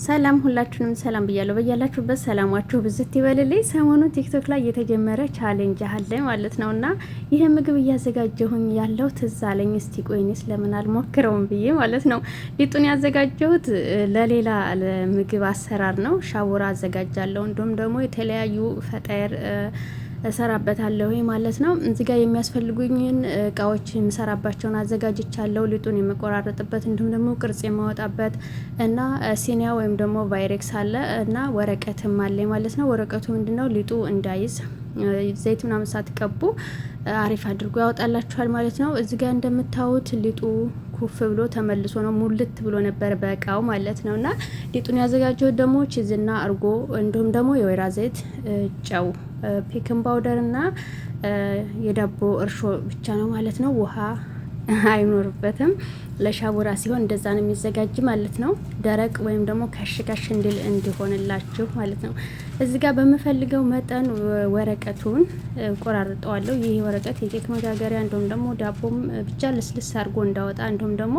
ሰላም ሁላችሁንም ሰላም ብያለሁ። በያላችሁበት ሰላማችሁ ብዝት ይበልልኝ። ሰሞኑን ቲክቶክ ላይ የተጀመረ ቻሌንጅ አለ ማለት ነውና ይሄ ምግብ እያዘጋጀሁኝ ያለው ትዝ አለኝ። እስቲ ቆይኔስ ለምን አልሞክረውም ብዬ ማለት ነው። ሊጡን ያዘጋጀሁት ለሌላ ምግብ አሰራር ነው። ሻቡራ አዘጋጃለሁ። እንዲሁም ደግሞ የተለያዩ ፈጣየር እሰራበታለሁ ማለት ነው። እዚህ ጋር የሚያስፈልጉኝን እቃዎች የምሰራባቸውን አዘጋጅቻለሁ። ሊጡን የመቆራረጥበት እንዲሁም ደግሞ ቅርጽ የማወጣበት እና ሲኒያ ወይም ደግሞ ቫይሬክስ አለ እና ወረቀትም አለ ማለት ነው። ወረቀቱ ምንድነው ሊጡ እንዳይዝ ዘይት ምናምን ሳትቀቡ አሪፍ አድርጎ ያወጣላችኋል ማለት ነው። እዚህ ጋር እንደምታዩት ሊጡ ኩፍ ብሎ ተመልሶ ነው ሙልት ብሎ ነበር በእቃው ማለት ነው። እና ሊጡን ያዘጋጀሁት ደግሞ ቺዝና እርጎ እንዲሁም ደግሞ የወይራ ዘይት፣ ጨው፣ ፔኪንግ ፓውደር እና የዳቦ እርሾ ብቻ ነው ማለት ነው። ውሃ አይኖርበትም። ለሻቡራ ሲሆን እንደዛ ነው የሚዘጋጅ ማለት ነው። ደረቅ ወይም ደግሞ ከሽከሽ እንዲል እንዲሆንላችሁ ማለት ነው። እዚህ ጋር በምፈልገው መጠን ወረቀቱን ቆራርጠዋለሁ። ይህ ወረቀት የኬክ መጋገሪያ እንዲሁም ደግሞ ዳቦም ብቻ ልስልስ አድርጎ እንዳወጣ እንዲሁም ደግሞ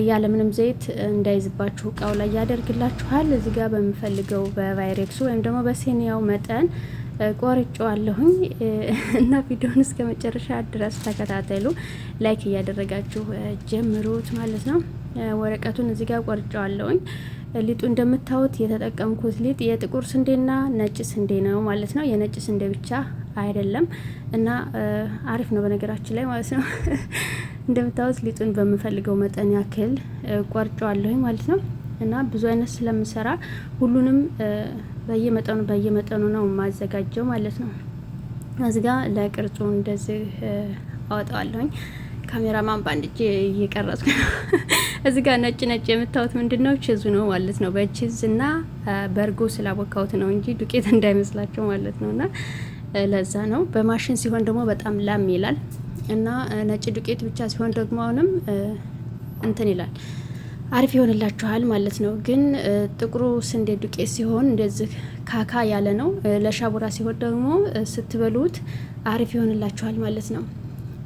ያለምንም ዘይት እንዳይዝባችሁ እቃው ላይ ያደርግላችኋል። እዚህ ጋር በምፈልገው በቫይሬክሱ ወይም ደግሞ በሲኒያው መጠን ቆርጬዋለሁኝ እና ቪዲዮውን እስከ መጨረሻ ድረስ ተከታተሉ። ላይክ እያደረጋችሁ ጀምሩት ማለት ነው። ወረቀቱን እዚህ ጋር ቆርጬዋለሁኝ። ሊጡ እንደምታዩት የተጠቀምኩት ሊጥ የጥቁር ስንዴና ነጭ ስንዴ ነው ማለት ነው። የነጭ ስንዴ ብቻ አይደለም እና አሪፍ ነው በነገራችን ላይ ማለት ነው። እንደምታዩት ሊጡን በምፈልገው መጠን ያክል ቆርጬዋለሁኝ ማለት ነው። እና ብዙ አይነት ስለምሰራ ሁሉንም በየመጠኑ ነው የማዘጋጀው ማለት ነው። እዚህ ጋር ለቅርጹ እንደዚህ አወጣዋለሁኝ። ካሜራማን ባንድ እጄ እየቀረጽኩ ነው። እዚህ ጋር ነጭ የምታዩት ምንድነው ቺዙ ነው ማለት ነው። በቺዝ እና በርጎ ስላቦካሁት ነው እንጂ ዱቄት እንዳይመስላቸው ማለት ነውና ለዛ ነው። በማሽን ሲሆን ደግሞ በጣም ላም ይላል እና ነጭ ዱቄት ብቻ ሲሆን ደግሞ አሁንም እንትን ይላል አሪፍ ይሆንላችኋል ማለት ነው። ግን ጥቁሩ ስንዴ ዱቄት ሲሆን እንደዚህ ካካ ያለ ነው። ለሻቡራ ሲሆን ደግሞ ስትበሉት አሪፍ ይሆንላችኋል ማለት ነው።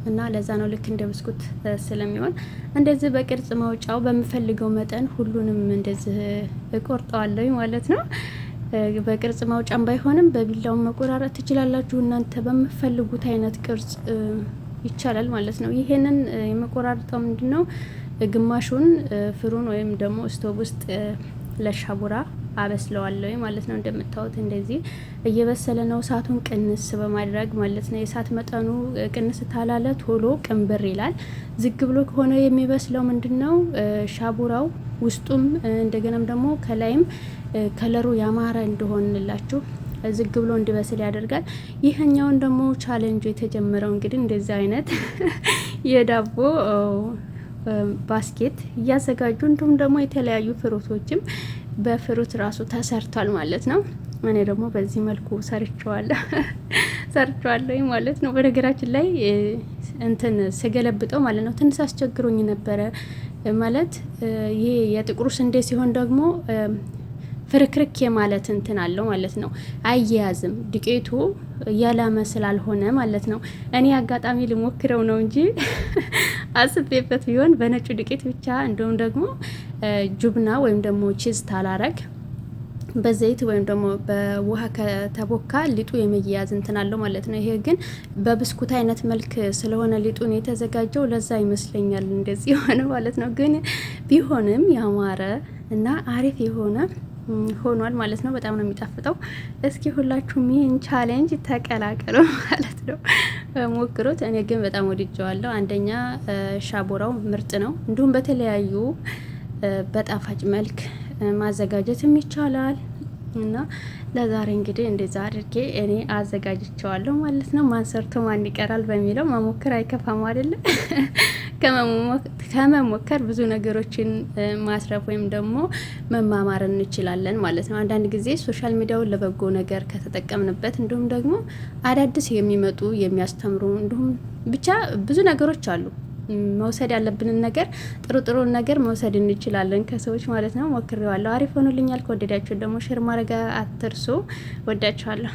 እና ለዛ ነው ልክ እንደ ብስኩት ስለሚሆን እንደዚህ በቅርጽ ማውጫው በምፈልገው መጠን ሁሉንም እንደዚህ እቆርጠዋለሁ ማለት ነው። በቅርጽ ማውጫም ባይሆንም በቢላው መቆራረጥ ትችላላችሁ እናንተ በምፈልጉት አይነት ቅርጽ ይቻላል ማለት ነው። ይሄንን የመቆራረጠው ምንድነው ግማሹን ፍሩን ወይም ደግሞ ስቶቭ ውስጥ ለሻቡራ አበስለዋለሁ ማለት ነው። እንደምታዩት እንደዚህ እየበሰለ ነው። እሳቱን ቅንስ በማድረግ ማለት ነው። የእሳት መጠኑ ቅንስ ታላለ ቶሎ ቅንብር ይላል። ዝግ ብሎ ከሆነ የሚበስለው ምንድነው ሻቡራው ውስጡም እንደገናም ደግሞ ከላይም ከለሩ ያማረ እንደሆንላችሁ ዝግ ብሎ እንዲበስል ያደርጋል። ይሄኛውን ደግሞ ቻሌንጁ የተጀመረው እንግዲህ እንደዚህ አይነት የዳቦ ባስኬት እያዘጋጁ እንዲሁም ደግሞ የተለያዩ ፍሩቶችም በፍሩት ራሱ ተሰርቷል ማለት ነው። እኔ ደግሞ በዚህ መልኩ ሰርቸዋለሁ ማለት ነው። በነገራችን ላይ እንትን ስገለብጠው ማለት ነው ትንሽ አስቸግሮኝ ነበረ ማለት ይሄ የጥቁሩ ስንዴ ሲሆን ደግሞ ፍርክርክ ማለት እንትን አለው ማለት ነው። አያያዝም ዱቄቱ ያላመ ስላልሆነ ማለት ነው። እኔ አጋጣሚ ልሞክረው ነው እንጂ አስቤበት ቢሆን በነጩ ዱቄት ብቻ እንዲሁም ደግሞ ጁብና ወይም ደግሞ ቺዝ ታላረግ በዘይት ወይም ደግሞ በውሃ ከተቦካ ሊጡ የመያያዝ እንትን አለው ማለት ነው። ይሄ ግን በብስኩት አይነት መልክ ስለሆነ ሊጡን የተዘጋጀው ለዛ ይመስለኛል እንደዚህ የሆነ ማለት ነው። ግን ቢሆንም ያማረ እና አሪፍ የሆነ ሆኗል ማለት ነው። በጣም ነው የሚጣፍጠው። እስኪ ሁላችሁም ይህን ቻሌንጅ ተቀላቀሉ ማለት ነው። ሞክሩት። እኔ ግን በጣም ወድጀዋለሁ። አንደኛ ሻቡራው ምርጥ ነው። እንዲሁም በተለያዩ በጣፋጭ መልክ ማዘጋጀትም ይቻላል እና ለዛሬ እንግዲህ እንደዛ አድርጌ እኔ አዘጋጅቸዋለሁ ማለት ነው። ማን ሰርቶ ማን ይቀራል በሚለው መሞከር አይከፋም አይደለ? ከመሞከር ብዙ ነገሮችን ማስረፍ ወይም ደግሞ መማማር እንችላለን ማለት ነው። አንዳንድ ጊዜ ሶሻል ሚዲያውን ለበጎ ነገር ከተጠቀምንበት እንዲሁም ደግሞ አዳዲስ የሚመጡ የሚያስተምሩ እንዲሁም ብቻ ብዙ ነገሮች አሉ። መውሰድ ያለብንን ነገር ጥሩ ነገር መውሰድ እንችላለን ከሰዎች ማለት ነው። ሞክሬዋለሁ። አሪፍ ሆኖልኛል። ከወደዳችሁ ደግሞ ሼር ማድረግ አትርሱ። ወዳችኋለሁ።